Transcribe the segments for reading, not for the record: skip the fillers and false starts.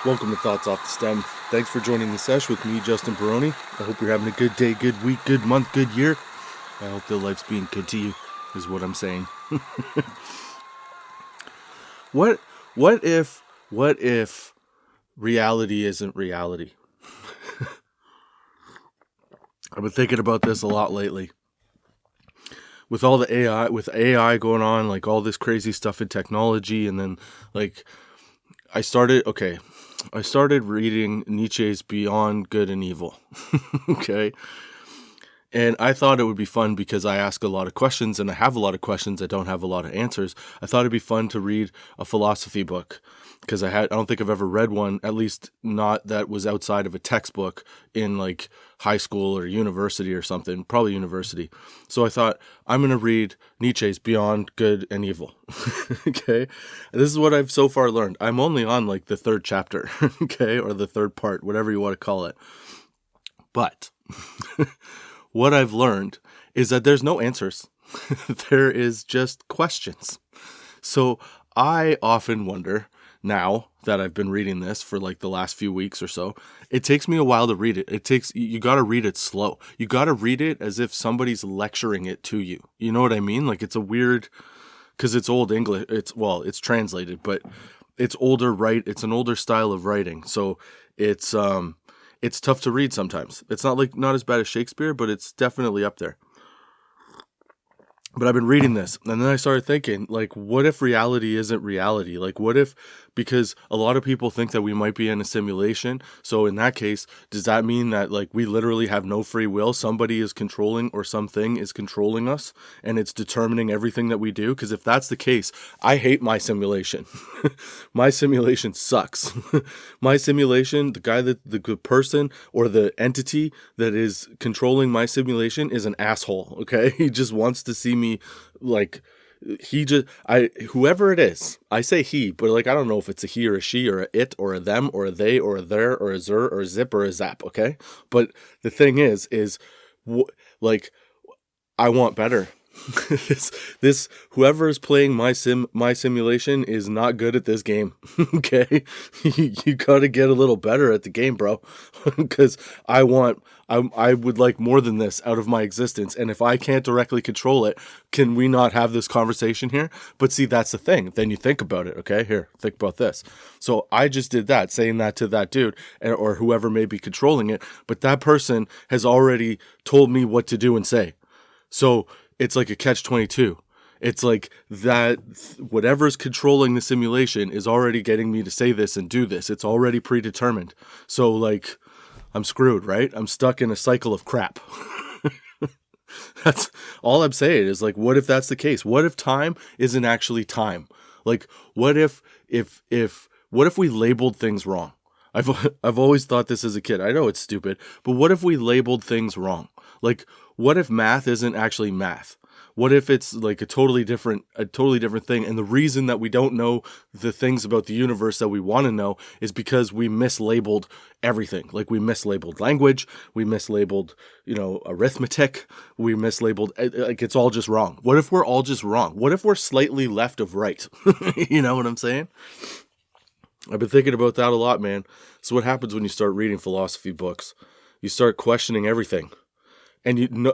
Welcome to Thoughts Off the Stem. Thanks for joining the sesh with me, Justin Barone. I hope you're having a good day, good week, good month, good year. I hope that life's being good to you, is what I'm saying. What if reality isn't reality? I've been thinking about this a lot lately. With all the AI going on, like all this crazy stuff in technology, and then like I started reading Nietzsche's Beyond Good and Evil. Okay. And I thought it would be fun because I ask a lot of questions and I have a lot of questions. I don't have a lot of answers. I thought it'd be fun to read a philosophy book because I don't think I've ever read one, at least not that was outside of a textbook in like high school or university or something, probably university. So I thought I'm going to read Nietzsche's Beyond Good and Evil. Okay. And this is what I've so far learned. I'm only on like the third chapter, okay, or the third part, whatever you want to call it. But what I've learned is that there's no answers. There is just questions. So I often wonder, now that I've been reading this for like the last few weeks or so, it takes me a while to read it. You got to read it slow. You got to read it as if somebody's lecturing it to you. You know what I mean? Like it's a weird, because it's old English. It's translated, but it's older, it's an older style of writing. So it's tough to read sometimes. It's not as bad as Shakespeare, but it's definitely up there. But I've been reading this, and then I started thinking, like, what if reality isn't reality? Like, what if, because a lot of people think that we might be in a simulation, so in that case, does that mean that, like, we literally have no free will? Somebody is controlling, or something is controlling us, and it's determining everything that we do? Because if that's the case, I hate my simulation. My simulation sucks. My simulation, the person, or the entity that is controlling my simulation is an asshole, okay? He just wants to see me like whoever it is, I say he, but like I don't know if it's a he or a she or a it or a them or a they or a there or a zer or a zip or a zap, okay? But the thing is like I want better. this whoever is playing my simulation is not good at this game. Okay, you got to get a little better at the game, bro. Because I would like more than this out of my existence, and if I can't directly control it, can we not have this conversation here? But see, that's the thing. Then you think about it. Okay, here, think about this. So I just did that, saying that to that dude or whoever may be controlling it, but that person has already told me what to do and say. So it's like a catch-22. It's like that whatever's controlling the simulation is already getting me to say this and do this. It's already predetermined. So like I'm screwed, right? I'm stuck in a cycle of crap. That's all I'm saying is like, what if that's the case? What if time isn't actually time? Like what if we labeled things wrong? I've always thought this as a kid. I know it's stupid, but what if we labeled things wrong? Like, what if math isn't actually math? What if it's like a totally different thing? And the reason that we don't know the things about the universe that we want to know is because we mislabeled everything. Like we mislabeled language, we mislabeled, arithmetic, we mislabeled, like it's all just wrong. What if we're all just wrong? What if we're slightly left of right? You know what I'm saying? I've been thinking about that a lot, man. So what happens when you start reading philosophy books? You start questioning everything. And you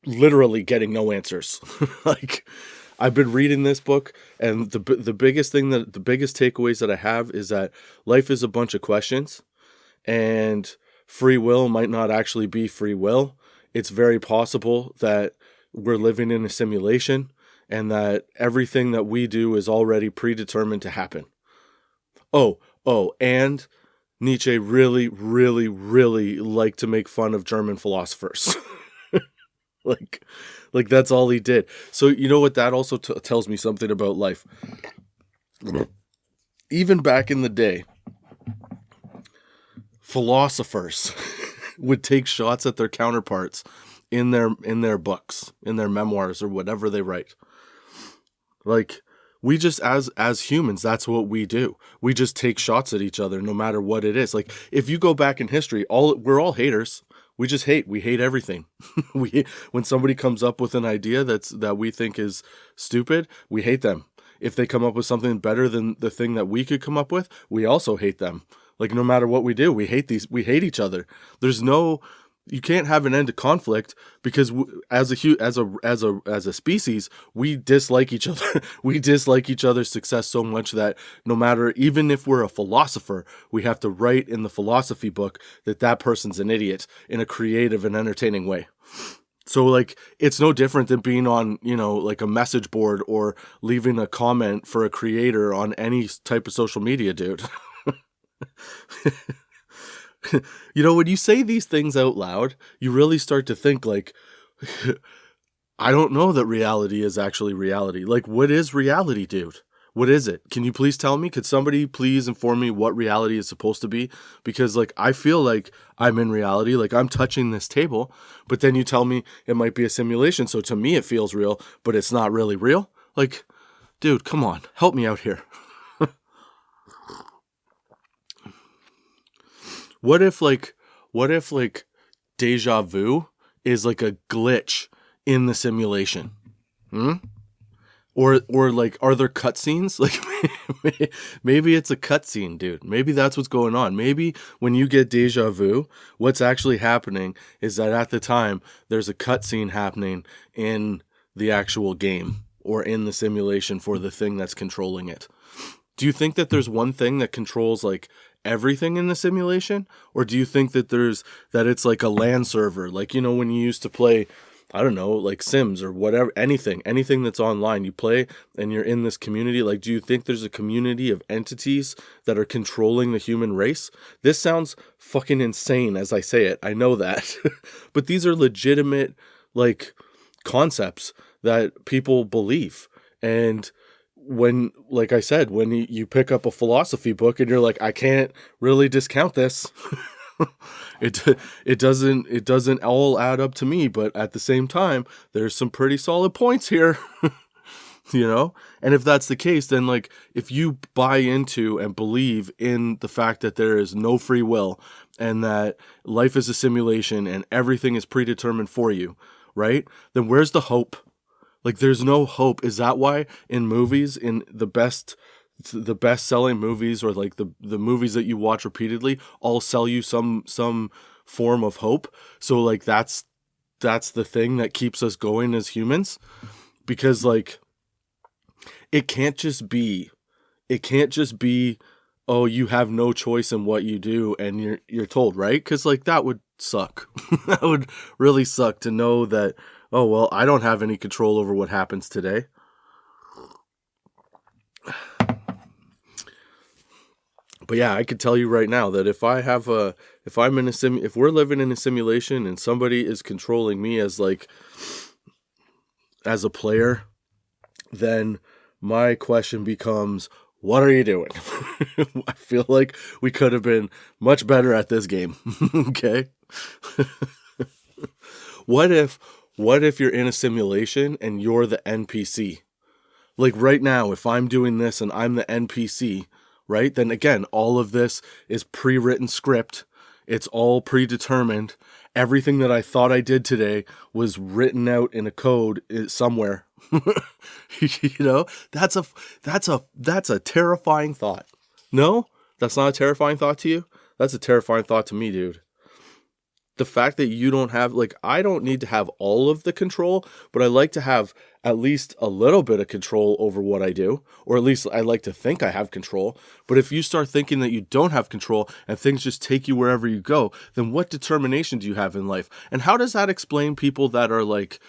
literally getting no answers. Like I've been reading this book, and the biggest takeaways that I have is that life is a bunch of questions, and free will might not actually be free will. It's very possible that we're living in a simulation, and that everything that we do is already predetermined to happen. And Nietzsche really, really, really liked to make fun of German philosophers. Like that's all he did. So you know what that also tells me something about life. Even back in the day, philosophers would take shots at their counterparts in their books, in their memoirs or whatever they write. Like we just as humans, that's what we do. We just take shots at each other no matter what it is. Like if you go back in history, we're all haters. We just hate. We hate everything. When somebody comes up with an idea that we think is stupid, we hate them. If they come up with something better than the thing that we could come up with, we also hate them. Like, no matter what we do, we hate each other. You can't have an end to conflict because as a species, we dislike each other. We dislike each other's success so much that no matter, even if we're a philosopher, we have to write in the philosophy book that person's an idiot in a creative and entertaining way. So, like, it's no different than being on, like a message board or leaving a comment for a creator on any type of social media, dude. When you say these things out loud, you really start to think, like, I don't know that reality is actually reality. Like, what is reality, dude? What is it? Can you please tell me? Could somebody please inform me what reality is supposed to be? Because, like, I feel like I'm in reality, like I'm touching this table, but then you tell me it might be a simulation. So to me, it feels real, but it's not really real. Like, dude, come on, help me out here. What if deja vu is like a glitch in the simulation? Or like, are there cutscenes? Like, maybe it's a cutscene, dude. Maybe that's what's going on. Maybe when you get deja vu, what's actually happening is that at the time there's a cutscene happening in the actual game or in the simulation for the thing that's controlling it. Do you think that there's one thing that controls, like, everything in the simulation? Or do you think that it's like a LAN server? Like, when you used to play, I don't know, like Sims or whatever, anything that's online, you play and you're in this community. Like, do you think there's a community of entities that are controlling the human race? This sounds fucking insane as I say it. I know that. But these are legitimate, like, concepts that people believe. And when, like I said, when you pick up a philosophy book and you're like, I can't really discount this. It doesn't all add up to me, but at the same time, there's some pretty solid points here. And if that's the case, then, like, if you buy into and believe in the fact that there is no free will and that life is a simulation and everything is predetermined for you, right? Then where's the hope? Like, there's no hope. Is that why in movies, in the best selling movies, or like the movies that you watch repeatedly, all sell you some form of hope? So, like, that's the thing that keeps us going as humans, because, like, it can't just be, oh, you have no choice in what you do and you're told, right? Because, like, that would suck. That would really suck to know that, oh, well, I don't have any control over what happens today. But yeah, I could tell you right now that if we're living in a simulation and somebody is controlling me as a player, then my question becomes, what are you doing? I feel like we could have been much better at this game. Okay. What if you're in a simulation and you're the NPC? Like, right now, if I'm doing this and I'm the NPC, right? Then again, all of this is pre-written script. It's all predetermined. Everything that I thought I did today was written out in a code somewhere. That's a terrifying thought. No, that's not a terrifying thought to you. That's a terrifying thought to me, dude. The fact that you don't have, like, I don't need to have all of the control, but I like to have at least a little bit of control over what I do, or at least I like to think I have control. But if you start thinking that you don't have control and things just take you wherever you go, then what determination do you have in life? And how does that explain people that are, like,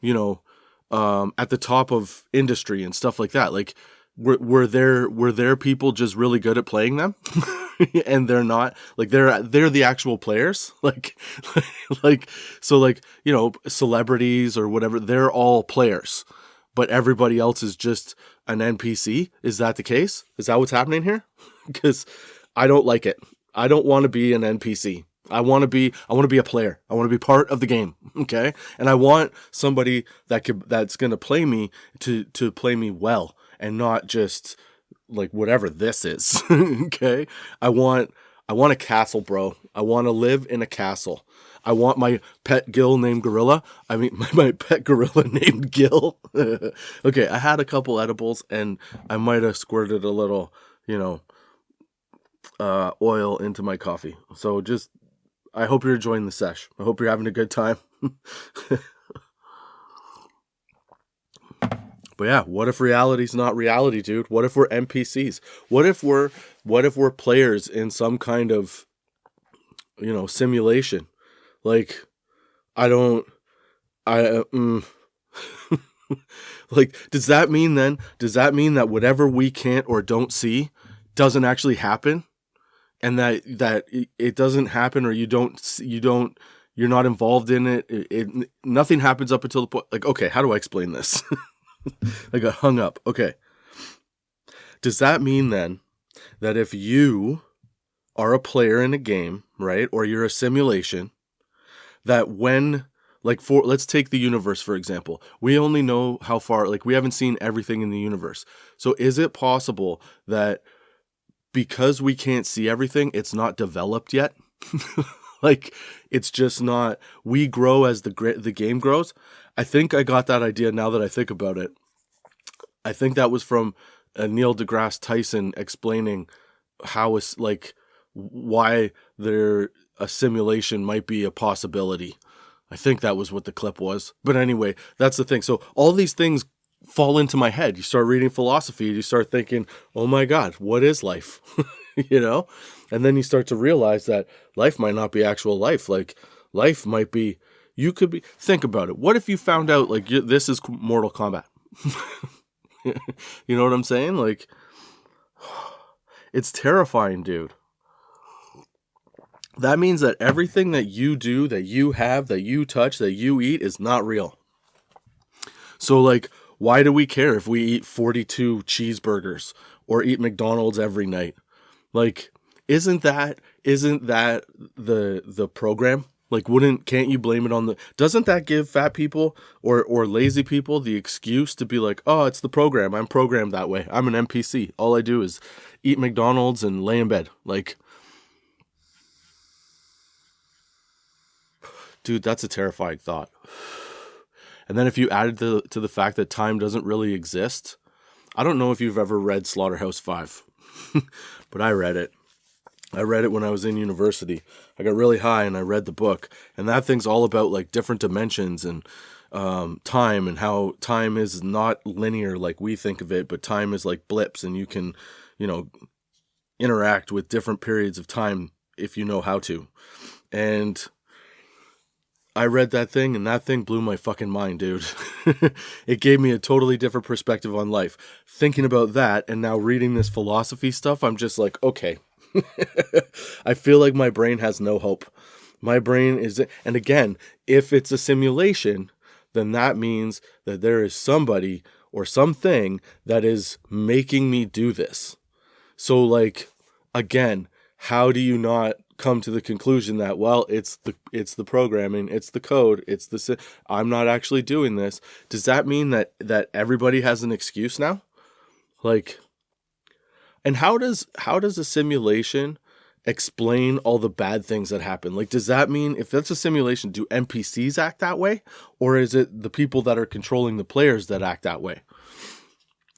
at the top of industry and stuff like that? Like, were there people just really good at playing them? And they're not, like, they're the actual players, so, celebrities or whatever, they're all players, but everybody else is just an NPC. Is that the case? Is that what's happening here? Because I don't like it. I don't want to be an NPC. I want to be a player. I want to be part of the game. Okay. And I want somebody that's going to play me to play me well and not just, like, whatever this is. Okay. I want a castle, bro. I want to live in a castle. I want my pet Gil named Gorilla. I mean, my pet gorilla named Gil. Okay. I had a couple edibles and I might have squirted a little, oil into my coffee. So just, I hope you're enjoying the sesh. I hope you're having a good time. But yeah, what if reality's not reality, dude? What if we're NPCs? What if we're players in some kind of, simulation? Like, I don't, I, like, does that mean that whatever we can't or don't see doesn't actually happen? And that it doesn't happen, or you're not involved in it. Nothing happens up until the point. Like, okay, how do I explain this? I got hung up. Okay. Does that mean then that if you are a player in a game, right, or you're a simulation, that let's take the universe, for example. We only know how far, like, we haven't seen everything in the universe. So is it possible that because we can't see everything, it's not developed yet? Like, it's just not, we grow as the game grows. I think I got that idea now that I think about it. I think that was from Neil deGrasse Tyson explaining how it's like, why a simulation might be a possibility. I think that was what the clip was. But anyway, that's the thing. So all these things fall into my head. You start reading philosophy, you start thinking, oh my God, what is life? And then you start to realize that life might not be actual life. Like, life might be, think about it. What if you found out, like, this is Mortal Kombat? You know what I'm saying? Like, it's terrifying, dude. That means that everything that you do, that you have, that you touch, that you eat is not real. So, like, why do we care if we eat 42 cheeseburgers or eat McDonald's every night? Like, isn't that the program? Like, can't you blame it on doesn't that give fat people or lazy people the excuse to be like, oh, it's the program. I'm programmed that way. I'm an NPC. All I do is eat McDonald's and lay in bed. Like, dude, that's a terrifying thought. And then if you added to the fact that time doesn't really exist, I don't know if you've ever read Slaughterhouse-Five, but I read it. I read it when I was in university. I got really high and I read the book. And that thing's all about, like, different dimensions and time, and how time is not linear like we think of it, but time is like blips, and you can, interact with different periods of time if you know how to. And I read that thing, and that thing blew my fucking mind, dude. It gave me a totally different perspective on life. Thinking about that, and now reading this philosophy stuff, I'm just like, okay. I feel like my brain has no hope. My brain is, and again, if it's a simulation, then that means that there is somebody or something that is making me do this. So, like, again, how do you not come to the conclusion that, well, it's the programming, it's the code, I'm not actually doing this? Does that mean that everybody has an excuse now? Like, and how does a simulation explain all the bad things that happen? Like, does that mean, if that's a simulation, do NPCs act that way? Or is it the people that are controlling the players that act that way?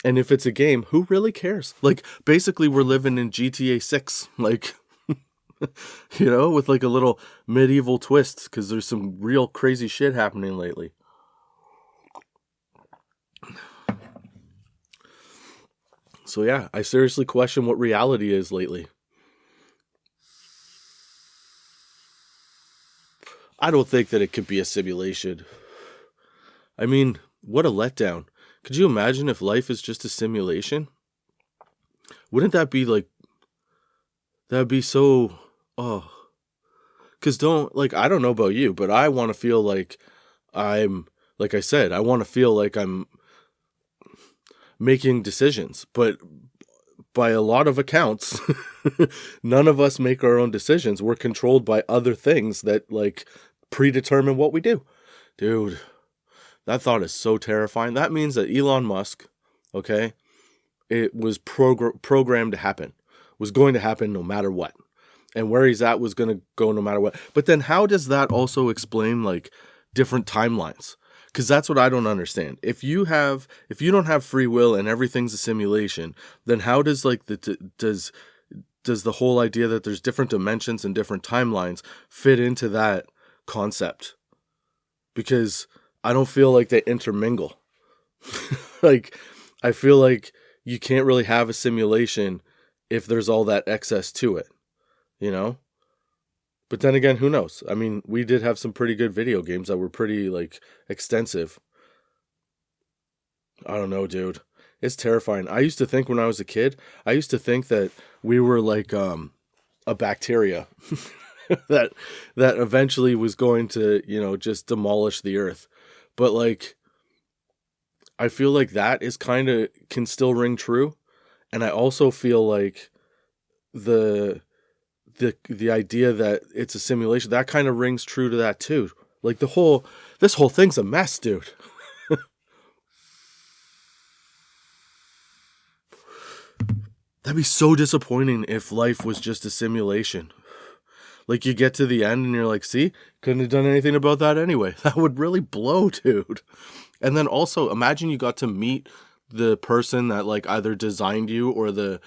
And if it's a game, who really cares? Like, basically, we're living in GTA 6, like, with like a little medieval twist, because there's some real crazy shit happening lately. So yeah, I seriously question what reality is lately. I don't think that it could be a simulation. I mean, what a letdown. Could you imagine if life is just a simulation? Wouldn't that be like, that'd be so, oh. Because I don't know about you, but I want to feel like like I said, I want to feel like I'm making decisions. But by a lot of accounts, none of us make our own decisions. We're controlled by other things that, like, predetermine what we do. Dude, that thought is so terrifying. That means that Elon Musk, okay, it was programmed to happen. Was going to happen no matter what. And where he's at was going to go no matter what. But then how does that also explain, like, different timelines? Because that's what I don't understand. If you don't have free will and everything's a simulation, then how does, like, does the whole idea that there's different dimensions and different timelines fit into that concept? Because I don't feel like they intermingle. Like, I feel like you can't really have a simulation if there's all that excess to it, you know? But then again, who knows? I mean, we did have some pretty good video games that were pretty, like, extensive. I don't know, dude. It's terrifying. I used to think when I was a kid, I used to think that we were like a bacteria that eventually was going to, just demolish the earth. But like, I feel like that is can still ring true. And I also feel like the idea that it's a simulation, that kind of rings true to that too. Like this whole thing's a mess, dude. That'd be so disappointing if life was just a simulation. Like, you get to the end and you're like, see, couldn't have done anything about that anyway. That would really blow, dude. And then also, imagine you got to meet the person that like either designed you or the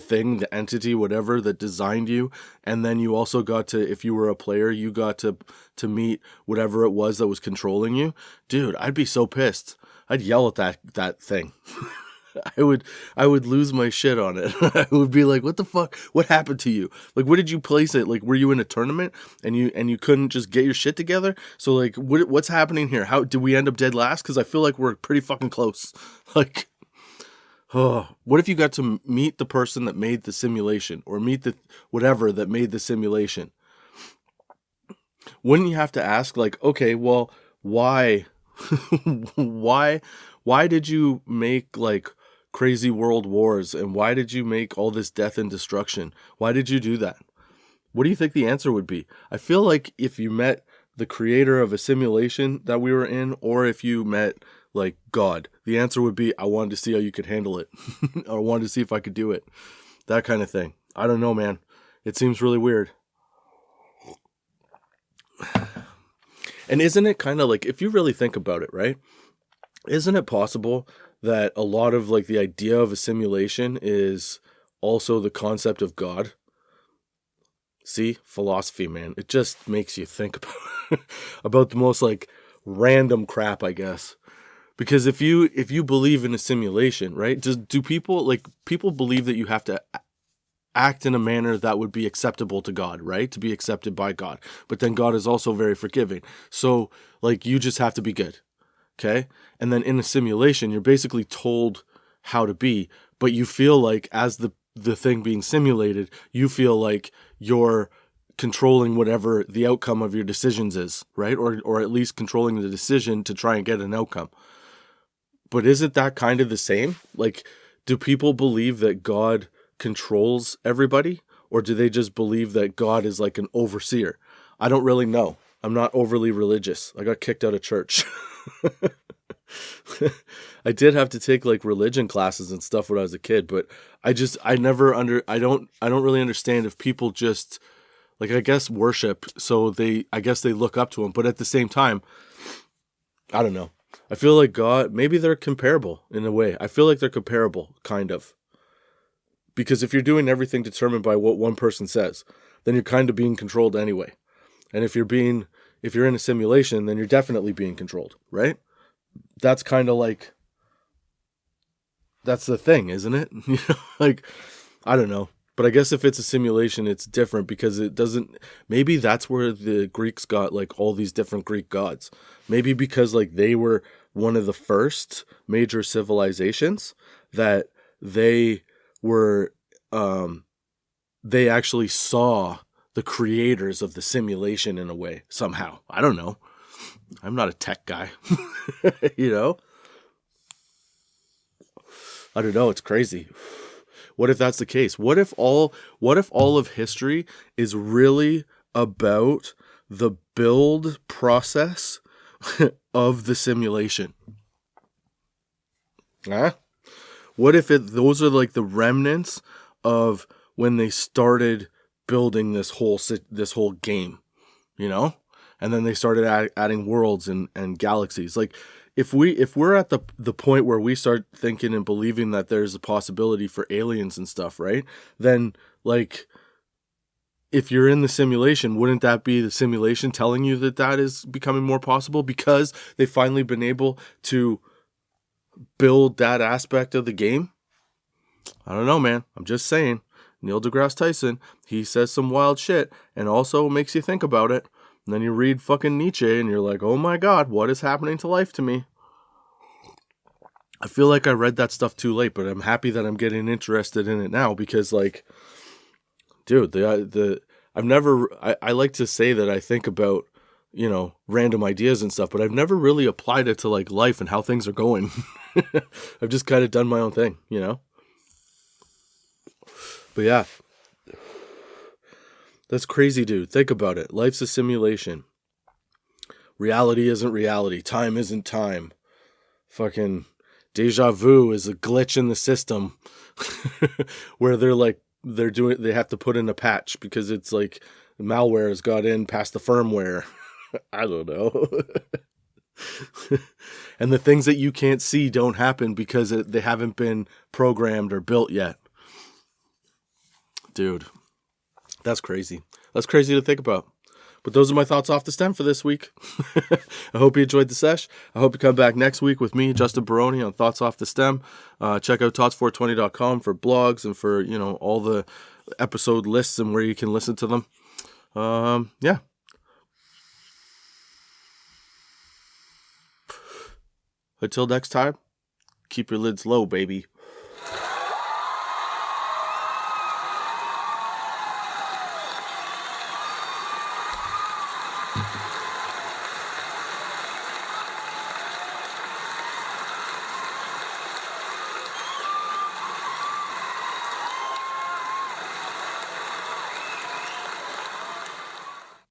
thing, the entity, whatever, that designed you. And then you also got to, if you were a player, you got to meet whatever it was that was controlling you. Dude, I'd be so pissed. I'd yell at that thing. I would lose my shit on it. I would be like, what the fuck? What happened to you? Like, where did you place it? Like, were you in a tournament and you couldn't just get your shit together? So like, what's happening here? How did we end up dead last? Because I feel like we're pretty fucking close. Like, oh, what if you got to meet the person that made the simulation, or meet the whatever that made the simulation? Wouldn't you have to ask, like, okay, well, why why did you make like crazy world wars, and why did you make all this death and destruction? Why did you do that? What do you think the answer would be? I feel like if you met the creator of a simulation that we were in, or if you met like God, the answer would be, I wanted to see how you could handle it. I wanted to see if I could do it. That kind of thing. I don't know, man. It seems really weird. And isn't it kind of like, if you really think about it, right? Isn't it possible that a lot of like the idea of a simulation is also the concept of God? See, philosophy, man. It just makes you think about about the most like random crap, I guess. Because if you believe in a simulation, right? Do people believe that you have to act in a manner that would be acceptable to God, right? To be accepted by God. But then God is also very forgiving. So like, you just have to be good. Okay? And then in a simulation, you're basically told how to be, but you feel like, as the thing being simulated, you feel like you're controlling whatever the outcome of your decisions is, right? Or at least controlling the decision to try and get an outcome. But isn't that kind of the same? Like, do people believe that God controls everybody? Or do they just believe that God is like an overseer? I don't really know. I'm not overly religious. I got kicked out of church. I did have to take like religion classes and stuff when I was a kid, but I don't really understand if people just like, I guess, worship, so I guess they look up to him, but at the same time, I don't know. I feel like God, maybe they're comparable in a way. I feel like they're comparable, kind of. Because if you're doing everything determined by what one person says, then you're kind of being controlled anyway. And if you're in a simulation, then you're definitely being controlled, right? That's kind of like, that's the thing, isn't it? Like, I don't know. But I guess if it's a simulation, it's different because it doesn't, maybe that's where the Greeks got like all these different Greek gods. Maybe because like they were one of the first major civilizations that they were, they actually saw the creators of the simulation in a way, somehow. I don't know. I'm not a tech guy, you know? I don't know. It's crazy. What if that's the case? What if all of history is really about the build process of the simulation? Huh? What if those are like the remnants of when they started building this whole game, you know? And then they started adding worlds and galaxies. Like, if we're at the point where we start thinking and believing that there's a possibility for aliens and stuff, right? Then, like, if you're in the simulation, wouldn't that be the simulation telling you that that is becoming more possible because they've finally been able to build that aspect of the game? I don't know, man. I'm just saying. Neil deGrasse Tyson, he says some wild shit and also makes you think about it. And then you read fucking Nietzsche and you're like, oh my God, what is happening to life to me? I feel like I read that stuff too late, but I'm happy that I'm getting interested in it now because, like, dude, I like to say that I think about, random ideas and stuff, but I've never really applied it to, like, life and how things are going. I've just kind of done my own thing, But yeah, that's crazy, dude. Think about it. Life's a simulation. Reality isn't reality. Time isn't time. Fucking deja vu is a glitch in the system where they have to put in a patch because it's like malware has got in past the firmware. I don't know. And the things that you can't see don't happen because they haven't been programmed or built yet. Dude, that's crazy. That's crazy to think about. But those are my thoughts off the stem for this week. I hope you enjoyed the sesh. I hope you come back next week with me, Justin Barone, on Thoughts Off the Stem. Check out tots420.com for blogs and for, all the episode lists and where you can listen to them. Yeah. Until next time, keep your lids low, baby.